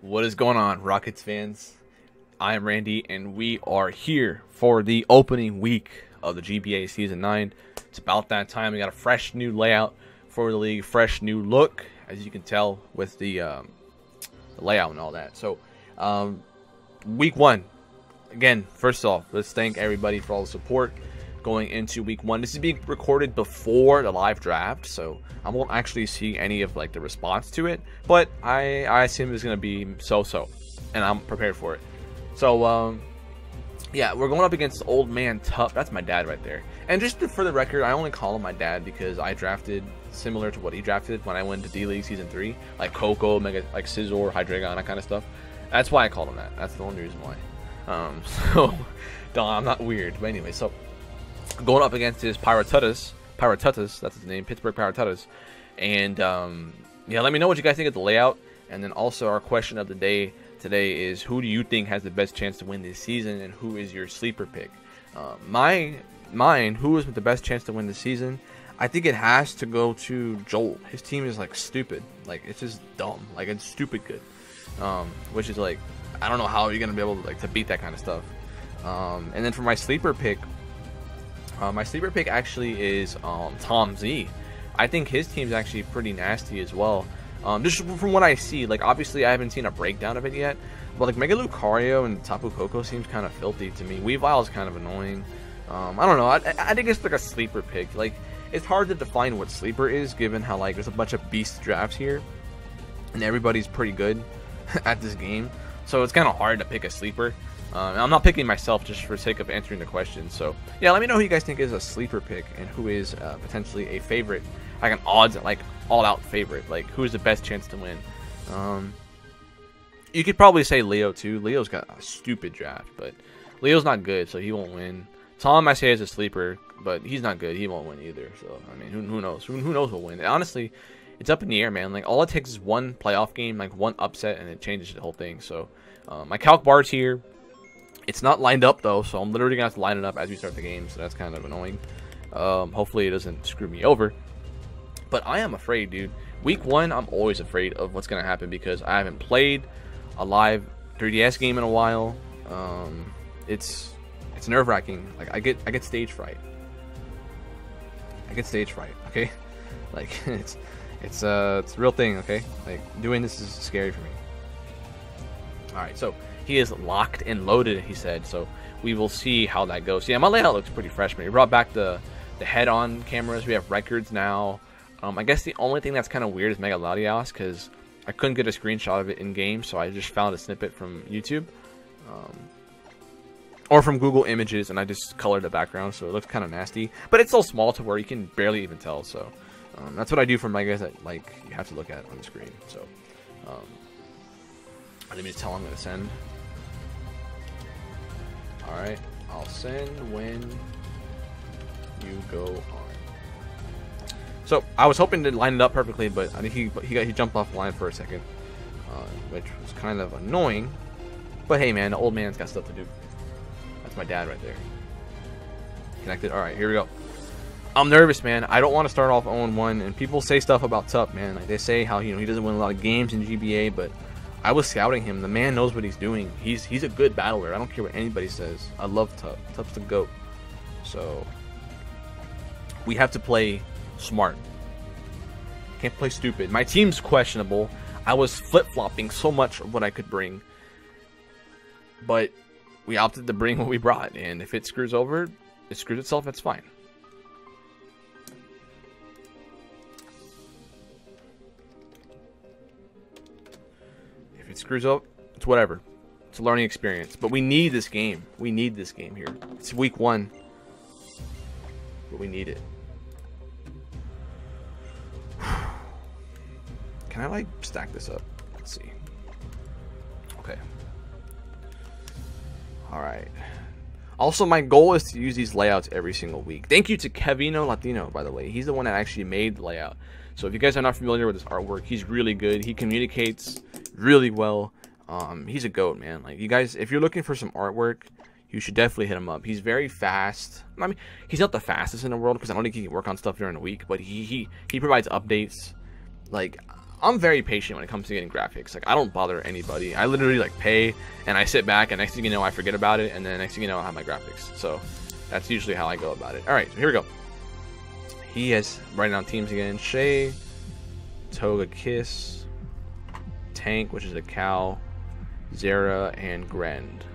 What is going on, Rockets fans? I am Randy, and we are here for the opening week of the GBA Season 9. It's about that time. We got a fresh new layout for the league, fresh new look, as you can tell with the layout and all that. So, week 1. Again, first off, let's thank everybody for all the support going into week 1. This is being recorded before the live draft, so I won't actually see any of the response to it, but I assume it's going to be so-so, and I'm prepared for it. So, yeah, we're going up against Old Man Tup. That's my dad right there. And just for the record, I only call him my dad because I drafted similar to what he drafted when I went to D-League Season 3, like Coco, Mega, like Scizor, Hydreigon, that kind of stuff. That's why I called him that. That's the only reason why. So, I'm not weird. But anyway, so going up against his Rattatas, that's his name, Pittsburgh Rattatas. And yeah, let me know what you guys think of the layout. And then also our question of the day today is, who do you think has the best chance to win this season, and who is your sleeper pick? Mine, who is with the best chance to win this season? I think it has to go to Joel. His team is stupid, it's just dumb, it's stupid good, which is I don't know how you're gonna be able to beat that kind of stuff. And then for my sleeper pick actually is Tom Z. I think his team's actually pretty nasty as well. Just from what I see, obviously I haven't seen a breakdown of it yet, but Mega Lucario and Tapu Koko seems kind of filthy to me. Weavile is kind of annoying. I don't know. I think it's a sleeper pick. It's hard to define what sleeper is, given how there's a bunch of beast drafts here, and everybody's pretty good at this game. So it's kind of hard to pick a sleeper. I'm not picking myself just for the sake of answering the question. So yeah, let me know who you guys think is a sleeper pick and who is potentially a favorite, an odds, all-out favorite. Who is the best chance to win? You could probably say Leo too. Leo's got a stupid draft, but Leo's not good, so he won't win. Tom, I say, is a sleeper, but he's not good. He won't win either. So I mean, who knows? Who knows who'll win? Honestly, it's up in the air, man. All it takes is one playoff game, one upset, and it changes the whole thing. So my calc bar's here. It's not lined up though, so I'm literally gonna have to line it up as we start the game. So that's kind of annoying. Hopefully it doesn't screw me over. But I am afraid, dude. Week 1, I'm always afraid of what's gonna happen because I haven't played a live 3DS game in a while. It's nerve-wracking. I get stage fright. I get stage fright. Okay, it's a real thing. Okay, doing this is scary for me. All right, so he is locked and loaded, he said. So we will see how that goes. Yeah, my layout looks pretty fresh. We brought back the head-on cameras. We have records now. I guess the only thing that's kind of weird is Mega Latias, because I couldn't get a screenshot of it in game, so I just found a snippet from YouTube, or from Google Images, and I just colored the background, so it looks kind of nasty. But it's so small to where you can barely even tell. So that's what I do for my guys that you have to look at on the screen. So let me just tell him I'm gonna send. All right, I'll send when you go on. So I was hoping to line it up perfectly, but I think he jumped off the line for a second, which was kind of annoying. But hey, man, the old man's got stuff to do. That's my dad right there. Connected. All right, here we go. I'm nervous, man. I don't want to start off 0-1, and people say stuff about Tup, man. They say how he doesn't win a lot of games in GBA, but I was scouting him. The man knows what he's doing. He's a good battler. I don't care what anybody says. I love Tup. Tup's the GOAT. So we have to play smart. Can't play stupid. My team's questionable. I was flip-flopping so much of what I could bring, but we opted to bring what we brought, and if it screws over, it screws itself. It's fine. If it screws up, it's whatever. It's a learning experience. But we need this game. We need this game here. It's week 1, but we need it. Can I stack this up? Let's see. Okay. All right. Also, my goal is to use these layouts every single week. Thank you to Kevino Latino, by the way. He's the one that actually made the layout. So if you guys are not familiar with his artwork, he's really good. He communicates really well. He's a GOAT, man. You guys, if you're looking for some artwork, you should definitely hit him up. He's very fast. I mean, he's not the fastest in the world because I don't think he can work on stuff during the week, but he provides updates I'm very patient when it comes to getting graphics. Like, I don't bother anybody. I literally like pay and I sit back, and next thing you know, I forget about it, and then next thing you know, I have my graphics. So that's usually how I go about it. All right, so here we go. He has writing down teams again. Shay, Toga, Kiss, Tank, which is a cow, Zera, and Grend.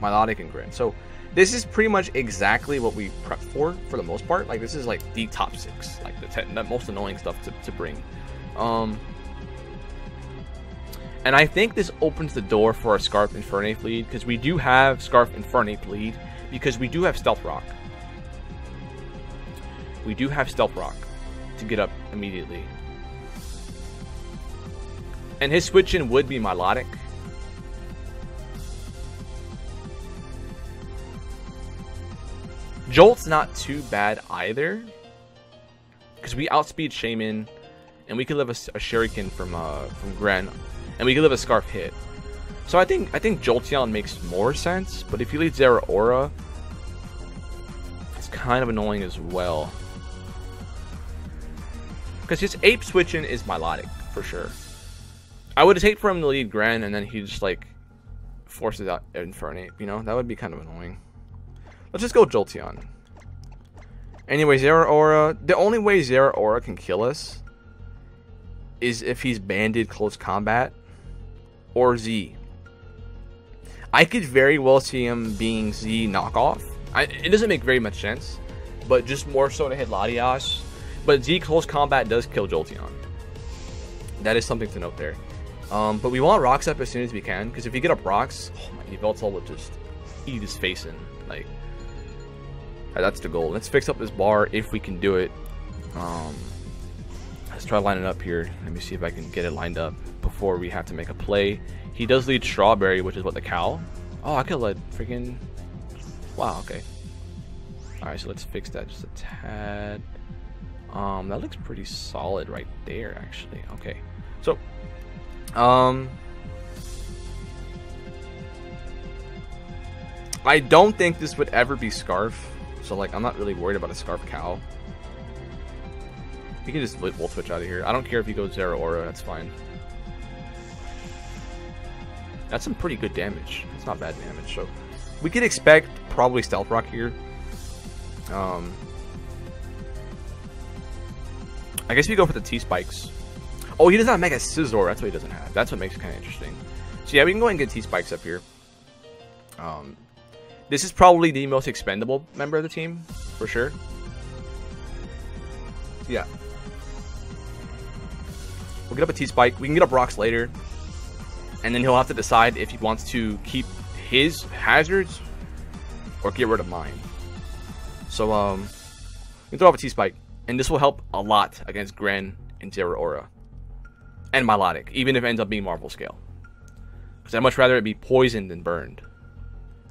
Melodic and Grend. So this is pretty much exactly what we prepped for the most part. Like, this is like the top 6, like the most annoying stuff to bring. And I think this opens the door for our Scarf Infernape lead, because we do have Scarf Infernape lead, because we do have Stealth Rock. We do have Stealth Rock to get up immediately. And his switch in would be Melodic. Jolt's not too bad either, because we outspeed Shaman, and we could live a Shuriken from Gren, and we could live a Scarf hit. So I think Jolteon makes more sense, but if you lead Zeraora, it's kind of annoying as well, because his Ape switch-in is Melodic for sure. I would hate for him to lead Gren, and then he just like forces out Infernape. You know, that would be kind of annoying. Let's just go Jolteon. Anyway, Zeraora. The only way Zeraora can kill us is if he's banded close combat or Z. I could very well see him being Z knockoff. It doesn't make very much sense, but just more so to hit Latias. But Z close combat does kill Jolteon. That is something to note there. But we want Rocks up as soon as we can, because if we get up Rocks, oh my, Yveltal will just eat his face in. Like, that's the goal. Let's fix up this bar if we can do it. Let's try lining it up here. Let me see if I can get it lined up before we have to make a play. He does lead Strawberry, which is what, the cow? Oh, I could let freaking... Wow, okay. Alright, so let's fix that just a tad. That looks pretty solid right there, actually. Okay. So, I don't think this would ever be Scarf. So, like, I'm not really worried about a Scarf cow. You can just Volt Switch out of here. I don't care if you go Zeraora, that's fine. That's some pretty good damage. It's not bad damage. So, we could expect probably Stealth Rock here. I guess we go for the T-Spikes. Oh, he doesn't have Mega Scizor. That's what he doesn't have. That's what makes it kind of interesting. So, yeah, we can go ahead and get T-Spikes up here. This is probably the most expendable member of the team, for sure. Yeah. We'll get up a T-Spike. We can get up Rocks later. And then he'll have to decide if he wants to keep his hazards or get rid of mine. So, we can throw off a T-Spike. And this will help a lot against Gren and Zeraora. And Melodic, even if it ends up being Marvel Scale. Because I'd much rather it be poisoned than burned.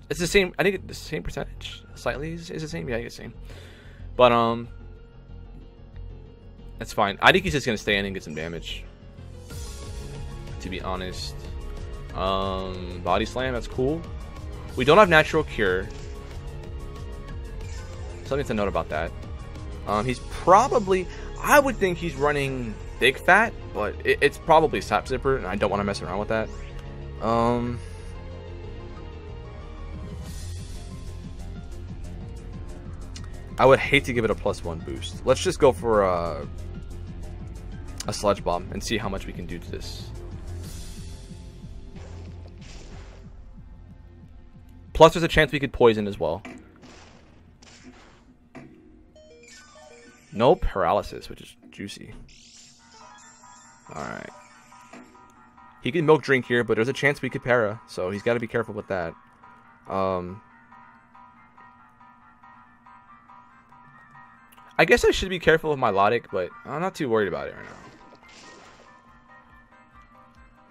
It's the same, I think it's the same percentage. Slightly is the same, yeah, I think it's the same. But, that's fine. I think he's just going to stay in and get some damage. To be honest. Body Slam, that's cool. We don't have Natural Cure. Something to note about that. He's probably, I would think he's running Big Fat, but it's probably Sap Zipper, and I don't want to mess around with that. I would hate to give it a +1 boost. Let's just go for a Sludge Bomb and see how much we can do to this. Plus, there's a chance we could poison as well. No paralysis, which is juicy. Alright. He can Milk Drink here, but there's a chance we could para, so he's got to be careful with that. I guess I should be careful with Melodic, but I'm not too worried about it right now.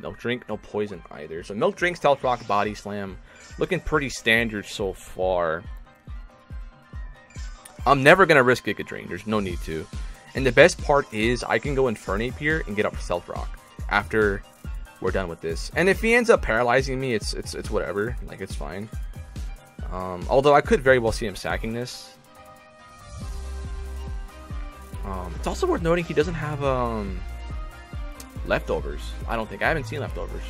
Milk Drink, no poison either. So Milk Drink, Stealth Rock, Body Slam. Looking pretty standard so far. I'm never going to risk Giga Drain. There's no need to. And the best part is I can go Infernape here and get up Stealth Rock after we're done with this. And if he ends up paralyzing me, it's whatever. Like, it's fine. Although I could very well see him sacking this. It's also worth noting he doesn't have leftovers. I don't think. I haven't seen leftovers.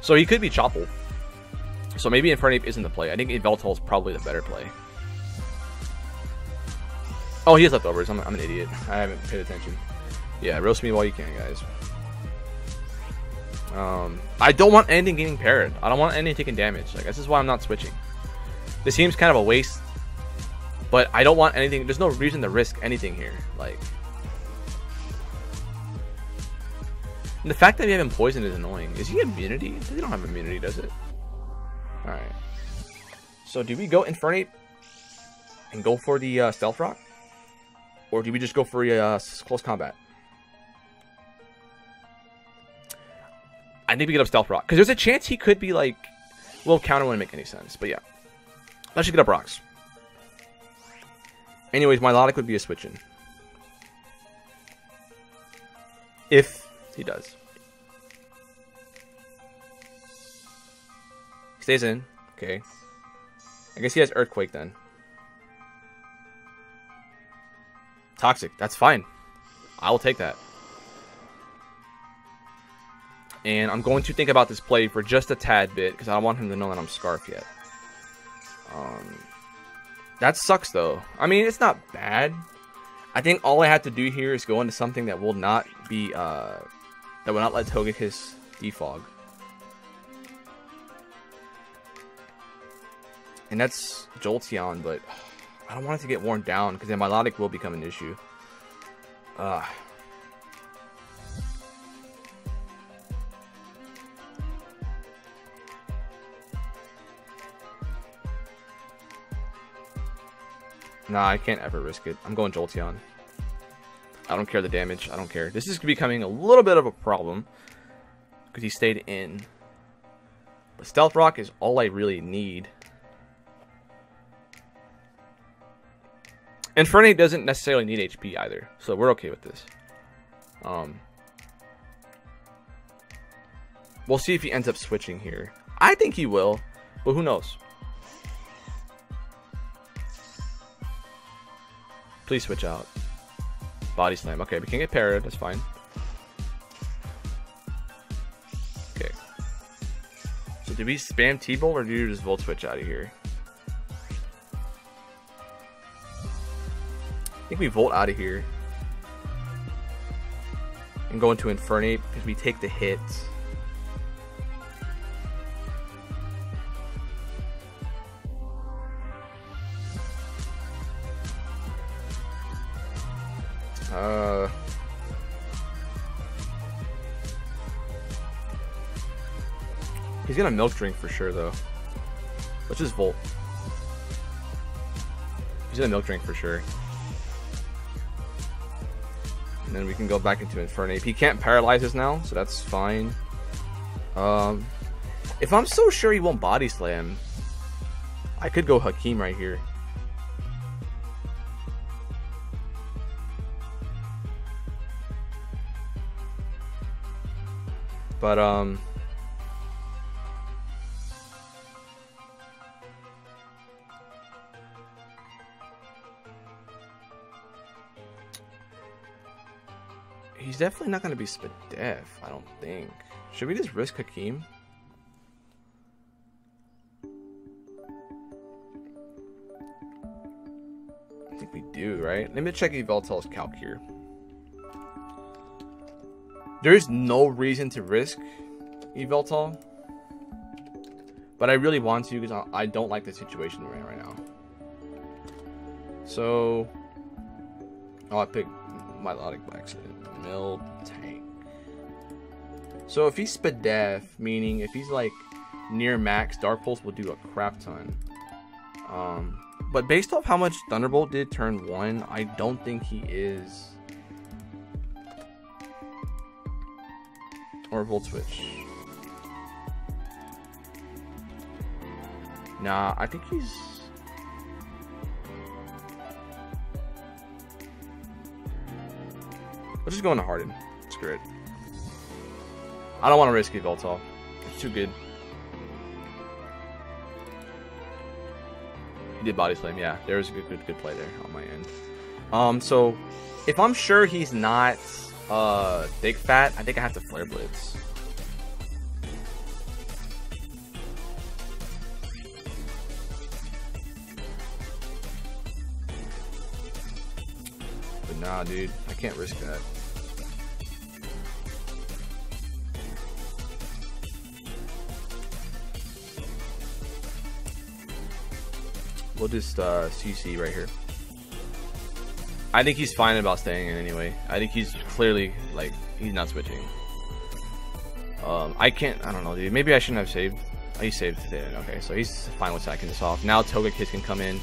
So he could be Choppel. So maybe Infernape isn't the play. I think Yveltal is probably the better play. Oh, he has leftovers. I'm an idiot. I haven't paid attention. Yeah, roast me while you can, guys. I don't want anything getting parried. I don't want anything taking damage. Like, this is why I'm not switching. This seems kind of a waste. But I don't want anything. There's no reason to risk anything here. Like, and the fact that we have him poisoned is annoying. Is he immunity? He don't have immunity, does it? Alright. So do we go Infernape and go for the Stealth Rock? Or do we just go for close combat? I think we get up Stealth Rock. Because there's a chance he could be like... Well, counter wouldn't make any sense. But yeah. Let's just get up rocks. Anyways, Milotic would be a switch-in. If he does. Stays in. Okay. I guess he has Earthquake then. Toxic. That's fine. I will take that. And I'm going to think about this play for just a tad bit, because I don't want him to know that I'm Scarf yet. That sucks, though. I mean, it's not bad. I think all I have to do here is go into something that will not be, that will not let Togekiss defog. And that's Jolteon, but I don't want it to get worn down, because then Milotic will become an issue. Nah, I can't ever risk it. I'm going Jolteon. I don't care the damage. I don't care. This is becoming a little bit of a problem, because he stayed in. But Stealth Rock is all I really need. Infernape doesn't necessarily need HP either, so we're okay with this. We'll see if he ends up switching here. I think he will, but who knows? Please switch out. Body Slam. Okay, we can get parried. That's fine. Okay. So do we spam T-Bolt or do you just Volt Switch out of here? I think we Volt out of here. And go into Infernape because we take the hit. He's gonna Milk Drink for sure, though. Let's just Volt. He's gonna Milk Drink for sure. And then we can go back into Infernape. He can't paralyze us now, so that's fine. If I'm so sure he won't Body Slam, I could go Hakeem right here. But, he's definitely not going to be Spadef, I don't think. Should we just risk Hakeem? I think we do, right? Let me check Yveltal's calc here. There's no reason to risk Yveltal, but I really want to because I don't like the situation we're in right now. So, oh, I picked Milotic by accident. Mill Tank. So if he's Spadef, meaning if he's like near max, Dark Pulse will do a crap ton. But based off how much Thunderbolt did turn 1, I don't think he is. Or Volt Switch. Nah, I think he's... Let's just go into Harden. Screw it. I don't want to risk Yveltal. It's too good. He did Body Slam, yeah. There was a good play there on my end. So if I'm sure he's not Thick Fat. I think I have to Flare Blitz. But nah, dude, I can't risk that. We'll just CC right here. I think he's fine about staying in anyway. I think he's clearly, like, he's not switching. I don't know, dude. Maybe I shouldn't have saved. Oh, he saved today. Okay, so he's fine with sacking this off. Now Togekiss can come in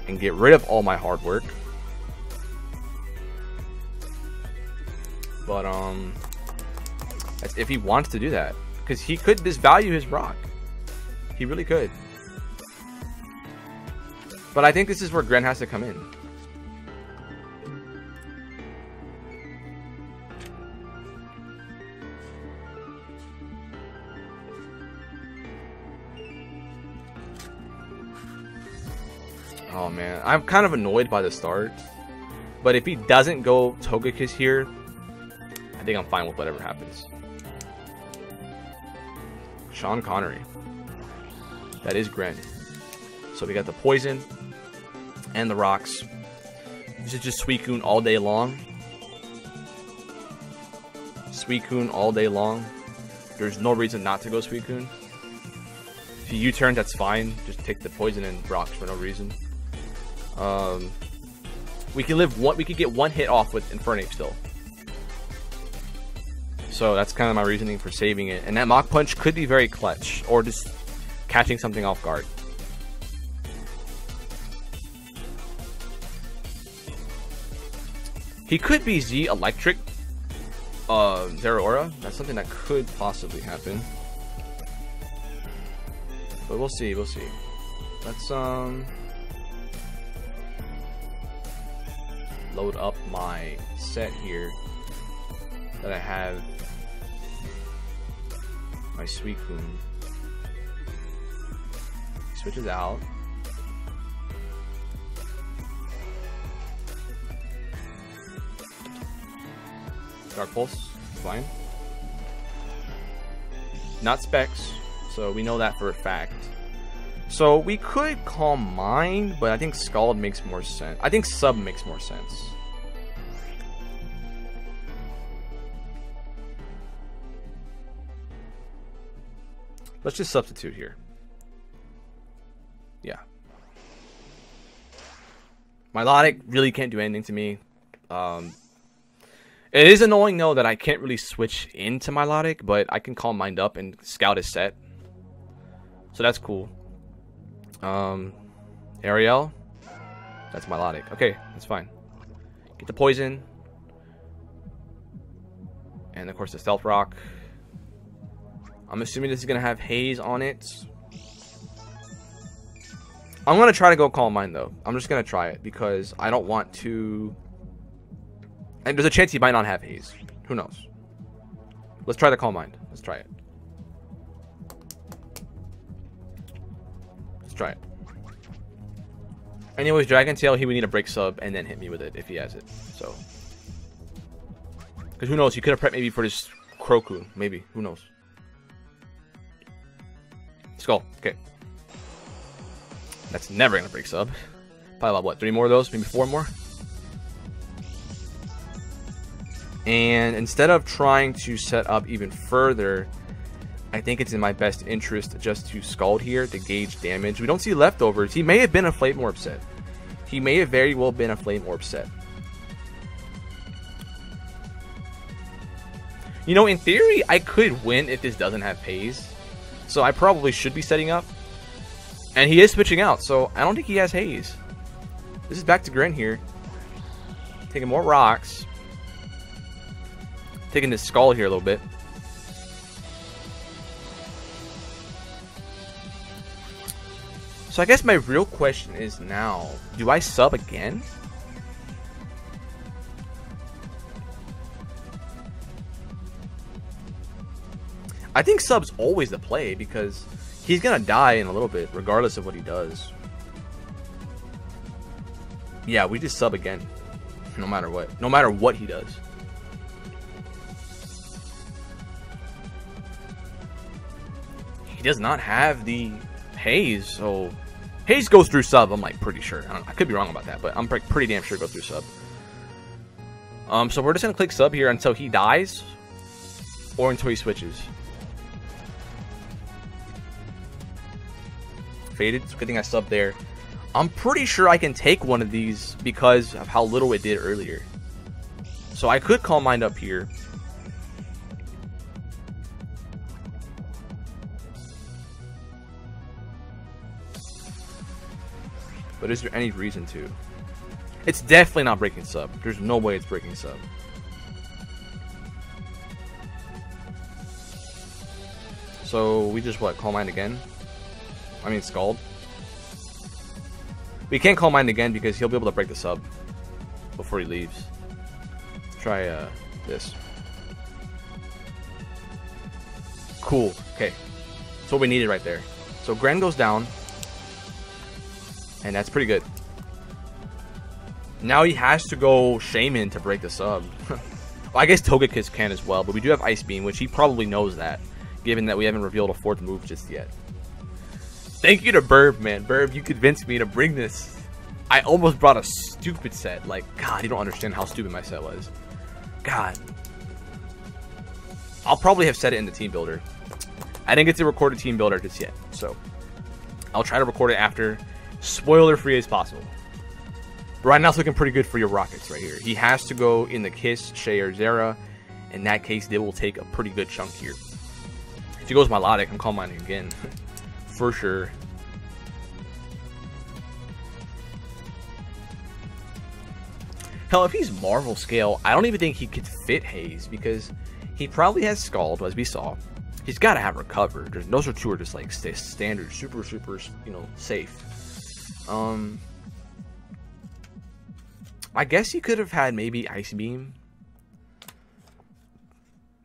and get rid of all my hard work. But, that's if he wants to do that. Because he could disvalue his rock. He really could. But I think this is where Gren has to come in. Oh man, I'm kind of annoyed by the start. But if he doesn't go Togekiss here, I think I'm fine with whatever happens. Sean Connery. That is Gren. So we got the poison and the rocks. This is just Suicune all day long. Suicune all day long. There's no reason not to go Suicune. If you U-turn, that's fine. Just take the poison and rocks for no reason. We could get one hit off with Infernape still. So that's kind of my reasoning for saving it. And that Mach Punch could be very clutch, or just catching something off guard. He could be Z Electric Zeraora. That's something that could possibly happen. But we'll see, we'll see. Let's load up my set here that I have. My Suicune switches out. Dark Pulse, fine. Not Specs, so we know that for a fact. So we could Calm Mind, but I think Scald makes more sense. I think Sub makes more sense. Let's just substitute here. Yeah. Milotic really can't do anything to me. It is annoying, though, that I can't really switch into Milotic, but I can Calm Mind up and Scout his set. So that's cool. Ariel. That's Milotic. Okay, that's fine. Get the Poison. And, of course, the Stealth Rock. I'm assuming this is going to have Haze on it. I'm going to try to go Calm Mind, though. I'm just going to try it because I don't want to... And there's a chance he might not have Haze. Who knows? Let's try the Calm Mind. Let's try it. Let's try it. Anyways, Dragon Tail, he would need a Break Sub and then hit me with it if he has it. So... Because who knows? He could have prepped maybe for this Crocoon. Maybe. Who knows? Skull. Okay. That's never going to Break Sub. Probably about, what, 3 more of those? Maybe 4 more? And instead of trying to set up even further, I think it's in my best interest just to Scald here to gauge damage. We don't see leftovers. He may have been a Flame Orb set. He may have very well been a Flame Orb set. You know, in theory, I could win if this doesn't have Haze. So I probably should be setting up. And he is switching out, so I don't think he has Haze. This is back to Gren here. Taking more rocks. Taking this Skull here a little bit. So I guess my real question is now, do I sub again? I think sub's always the play because he's gonna die in a little bit regardless of what he does. Yeah, we just sub again. No matter what. No matter what he does. does not have the haze, so haze goes through sub. I'm like pretty sure. I could be wrong about that, but I'm pretty damn sure it goes through sub. So we're just gonna click sub here until he dies, or until he switches. Faded. It's a good thing I subbed there. I'm pretty sure I can take one of these because of how little it did earlier. So I could Calm Mind up here. But is there any reason to? It's definitely not breaking sub. There's no way it's breaking sub. So we just what? Calm Mind again? I mean Scald. We can't Calm Mind again because he'll be able to break the sub before he leaves. Let's try this. Cool. Okay. That's what we needed right there. So Gren goes down. And that's pretty good. Now he has to go Shaman to break the sub. Well, I guess Togekiss can as well, but we do have Ice Beam, which he probably knows that, given that we haven't revealed a 4th move just yet. Thank you to Burb, man. Burb, you convinced me to bring this. I almost brought a stupid set. Like, God, you don't understand how stupid my set was. God. I'll probably have set it in the team builder. I didn't get to record a team builder just yet, so I'll try to record it after. Spoiler free as possible. But right now it's looking pretty good for your Rockets right here. He has to go in the Kiss, Shay, or Zera. In that case, they will take a pretty good chunk here. If he goes Melodic, I'm Calm Minding again. For sure. Hell, if he's Marvel Scale, I don't even think he could fit Haze because he probably has Scald, as we saw. He's got to have Recover. Those two are just like standard, super, you know, safe. I guess he could have had maybe Ice Beam.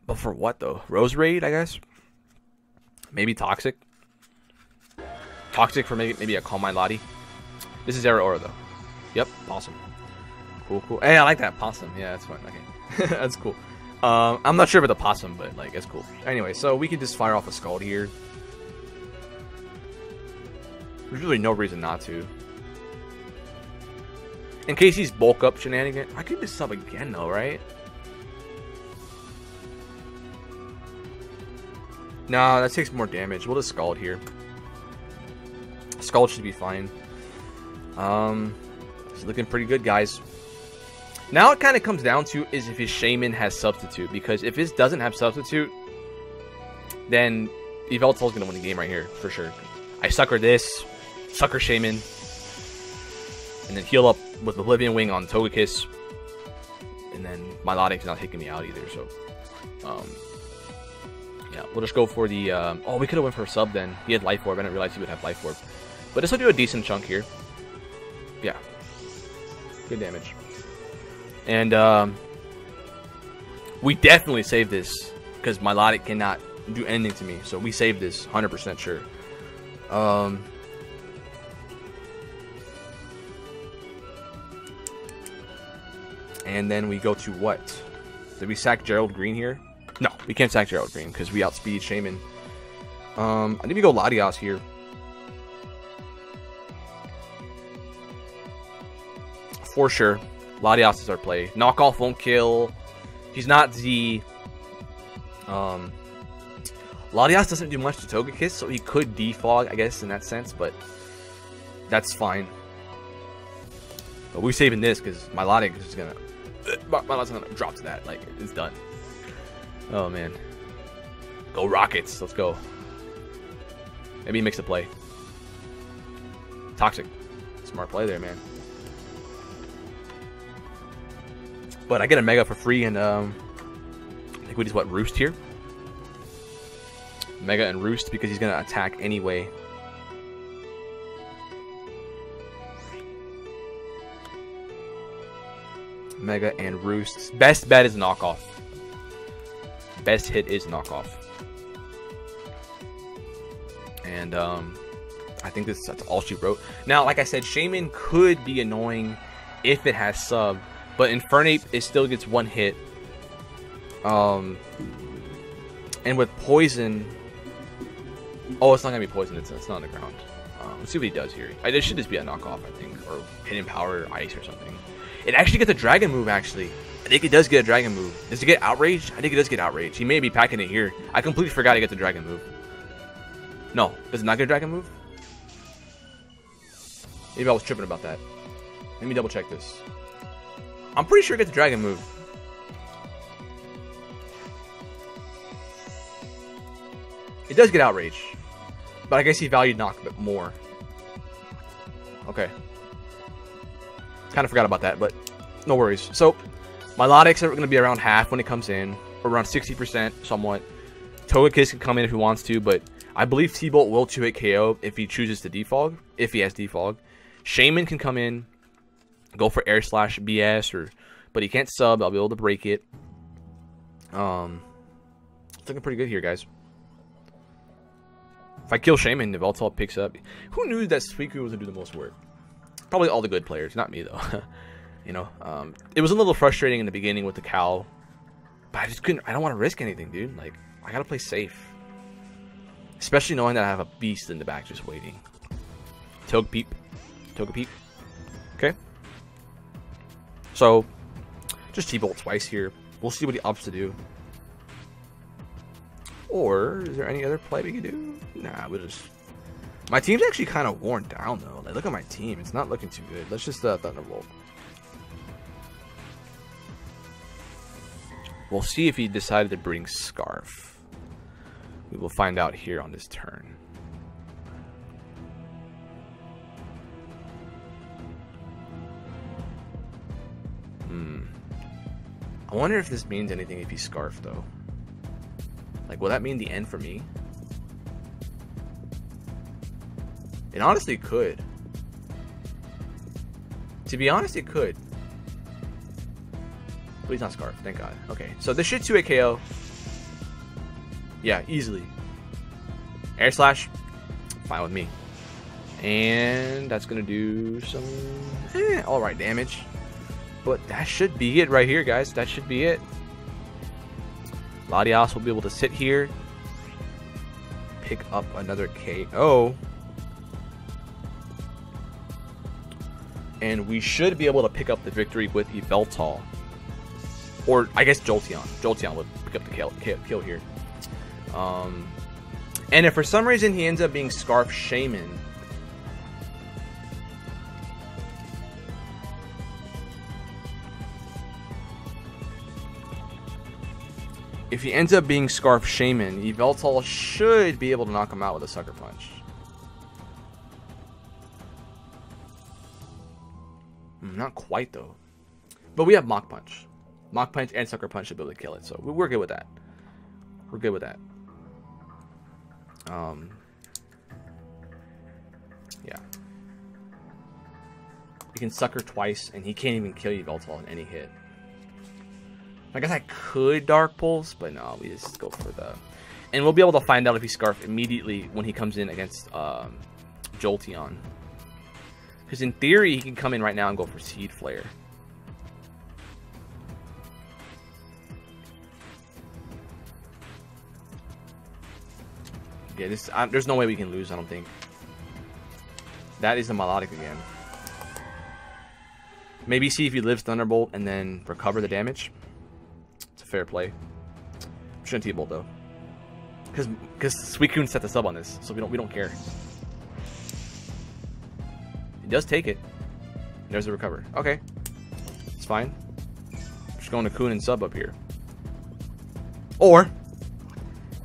But for what though? Rose Raid, I guess? Maybe Toxic? Toxic for maybe a Calm Mind Lottie. This is Era Aura though. Yep, Possum. Cool, cool. Hey, I like that Possum. Yeah, that's fine. Okay. That's cool. I'm not sure about the Possum, but like it's cool. Anyway, so we can just fire off a Scald here. There's really no reason not to. In case he's bulk up shenanigan. I could just sub again though, right? Nah, that takes more damage. We'll just Scald here. Scald should be fine. It's looking pretty good, guys. Now it kind of comes down to is if his Shaman has Substitute. Because if his doesn't have Substitute, then Yveltal's going to win the game right here, for sure. I Sucker this, Sucker Shaman, and then heal up with Oblivion Wing on Togekiss. And then Melodic's not taking me out either, so... yeah, we'll just go for the... oh, we could have went for a sub then. He had Life Orb. I didn't realize he would have Life Orb. But this will do a decent chunk here. Yeah. Good damage. And we definitely saved this because Melodic cannot do anything to me. So we saved this 100% sure. And then we go to what? Did we sack Gerald Green here? No, we can't sack Gerald Green because we outspeed Shaman. I think we go Latias here. For sure. Latias is our play. Knockoff won't kill. He's not Z. Latias doesn't do much to Togekiss, so he could defog, I guess, in that sense, but that's fine. But we're saving this because Melodic is gonna... Melodic's gonna drop to that. Like, it's done. Oh, man. Go Rockets. Let's go. Maybe he makes a play. Toxic. Smart play there, man. But I get a Mega for free, and I think we just what Roost here. Mega and Roost because he's gonna attack anyway. Mega and Roost. Best bet is Knockoff. Best hit is Knockoff. And I think that's all she wrote. Now, like I said, Shaman could be annoying if it has sub. But Infernape, it still gets one hit. And with Poison, Oh, it's not gonna be poison. It's not on the ground. Let's see what he does here. This should just be a knockoff, I think, or hidden power, or ice, or something. It actually gets a dragon move. Actually, I think it does get a dragon move. Does it get outraged? I think it does get outraged. He may be packing it here. I completely forgot he gets a dragon move. No, does it not get a dragon move? Maybe I was tripping about that. Let me double check this. I'm pretty sure it gets a dragon move. It does get outraged, but I guess he valued knock a bit more. Okay. Kind of forgot about that, but no worries. So, Milotics are going to be around half when it comes in, or around 60% somewhat. Togekiss can come in if he wants to, but I believe T-Bolt will 2-hit KO if he chooses to defog, if he has defog. Shaman can come in, go for Air Slash BS, but he can't sub. I'll be able to break it. It's looking pretty good here, guys. If I kill Shaman, the Veltal picks up. Who knew that Suicune was going to do the most work? Probably all the good players, not me though. You know, it was a little frustrating in the beginning with the cow, but I just couldn't. I don't want to risk anything, dude. Like, I gotta play safe, especially knowing that I have a beast in the back just waiting. Togepi. Okay. So, just T-Bolt twice here. We'll see what he opts to do. Or is there any other play we can do? Nah, we'll just. My team's actually kind of worn down though. Like, look at my team; it's not looking too good. Let's just Thunderbolt. We'll see if he decided to bring Scarf. We will find out here on this turn. I wonder if this means anything if he Scarf though. Like, will that mean the end for me? It honestly could. To be honest, it could. But he's not Scarf, thank God. Okay, so this should 2-hit KO. Yeah, easily. Air Slash, fine with me. And that's gonna do some alright damage. But that should be it right here, guys. That should be it. Latias will be able to sit here, pick up another KO. And we should be able to pick up the victory with Yveltal. Or, I guess, Jolteon. Jolteon would pick up the kill here. And if for some reason he ends up being Scarf Shaman, if he ends up being Scarf Shaman, Yveltal should be able to knock him out with a Sucker Punch. Not quite, though. But we have Mach Punch. Mach Punch and Sucker Punch should be able to kill it, so we're good with that. We're good with that. Yeah. You can Sucker twice, and he can't even kill Yveltal in any hit. I guess I could Dark Pulse, but no, we just go for the... And we'll be able to find out if he Scarf immediately when he comes in against Jolteon. Because in theory, he can come in right now and go for Seed Flare. Yeah, there's no way we can lose, I don't think. That is the Melodic again. Maybe see if he lives Thunderbolt and then recover the damage. It's a fair play. Shouldn't T-Bolt though. Because Suicune set the sub on this, so we don't care. He does take it. There's the recover. Okay. It's fine. Just going to Kun and sub up here. Or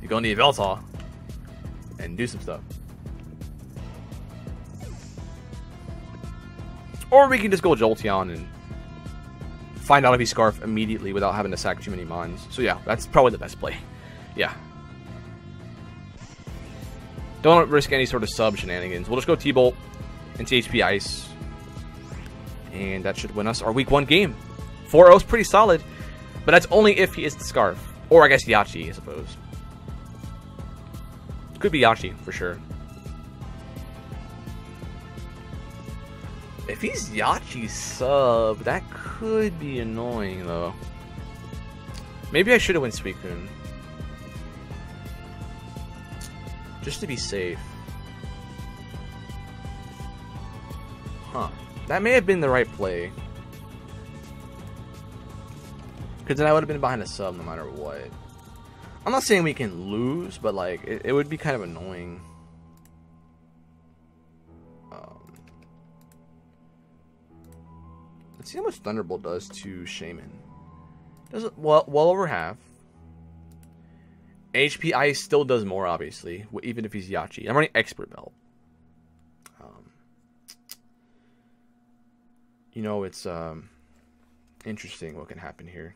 you go into Yveltal and do some stuff. Or we can just go Jolteon and find out if he Scarf immediately without having to sack too many mons. So yeah, that's probably the best play. Yeah. Don't risk any sort of sub shenanigans. We'll just go T-Bolt into HP Ice. And that should win us our week 1 game. 4-0 is pretty solid. But that's only if he is the Scarf. Or I guess Yachi, I suppose. Could be Yachi, for sure. If he's Yachi's sub, that could be annoying, though. Maybe I should have went Suicune. just to be safe. Huh. That may have been the right play. Because then I would have been behind a sub no matter what. I'm not saying we can lose, but like it would be kind of annoying. Let's see how much Thunderbolt does to Shaman. Does it well over half. HP Ice still does more, obviously, even if he's Yachi. I'm running Expert Belt. You know, it's interesting what can happen here.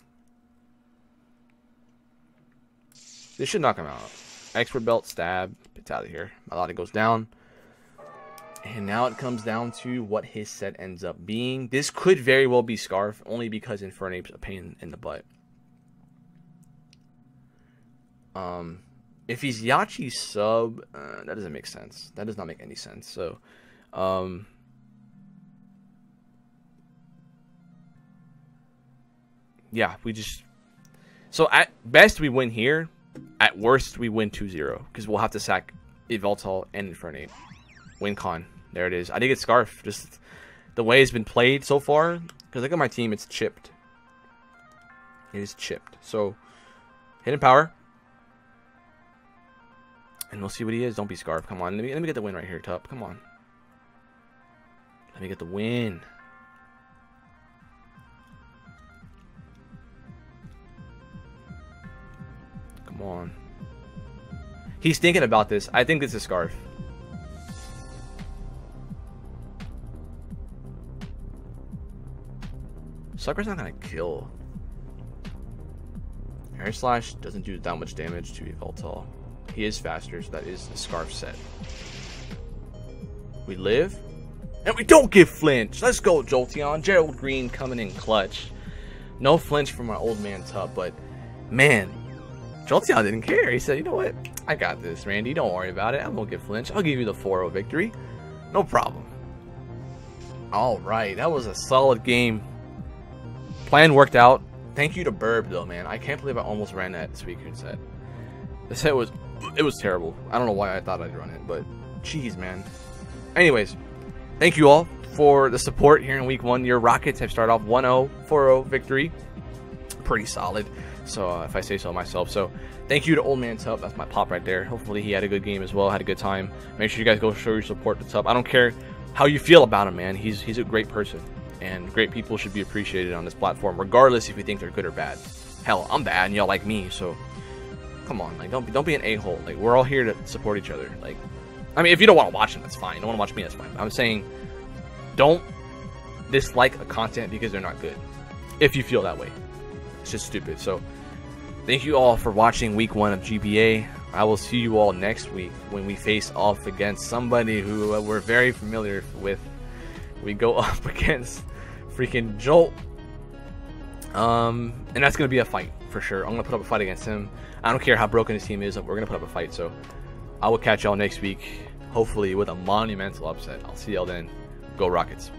This should knock him out. Expert Belt, stab, it's out of here. My lot goes down. And now it comes down to what his set ends up being. This could very well be Scarf, only because Infernape's a pain in the butt. If he's Yachi's sub, that doesn't make sense. That does not make any sense. So, yeah, we just... So, at best, we win here. At worst, we win 2-0. Because we'll have to sack Yveltal and Infernape. Win con. There it is. I did get Scarf. Just the way it's been played so far. Because look at my team. It's chipped. It is chipped. So, hidden power. And we'll see what he is. Don't be Scarf. Come on. Let me get the win right here, Tup. Come on. Let me get the win. Come on. He's thinking about this. I think this is Scarf. Sucker's not gonna kill. Air Slash doesn't do that much damage to Yveltal. He is faster, so that is the Scarf set. We live. And we don't get flinch. Let's go, Jolteon. Gerald Green coming in clutch. No flinch from our old man Tup, but man, Jolteon didn't care. He said, you know what? I got this, Randy. Don't worry about it. I won't get flinch. I'll give you the 4-0 victory. No problem. Alright, that was a solid game. Plan worked out. Thank you to Burb, though, man. I can't believe I almost ran that Suicune set. The set was... It was terrible. I don't know why I thought I'd run it, but... Jeez, man. Anyways, thank you all for the support here in Week 1. Your Rockets have started off 1-0, 4-0 victory. Pretty solid, so if I say so myself. So, thank you to Old Man Tup. That's my pop right there. Hopefully he had a good game as well, had a good time. Make sure you guys go show your support to Tup. I don't care how you feel about him, man. He's a great person. And great people should be appreciated on this platform, regardless if you think they're good or bad. Hell, I'm bad and y'all like me, so come on, like don't be an a-hole. Like, we're all here to support each other. Like, I mean, if you don't want to watch them, that's fine. You don't want to watch me, that's fine. I'm saying don't dislike a content because they're not good. If you feel that way. It's just stupid. So thank you all for watching Week 1 of GBA. I will see you all next week when we face off against somebody who we're very familiar with. We go up against freaking Jolt. And that's going to be a fight for sure. I'm going to put up a fight against him. I don't care how broken his team is. We're going to put up a fight. So I will catch y'all next week, hopefully with a monumental upset. I'll see y'all then. Go Rockets.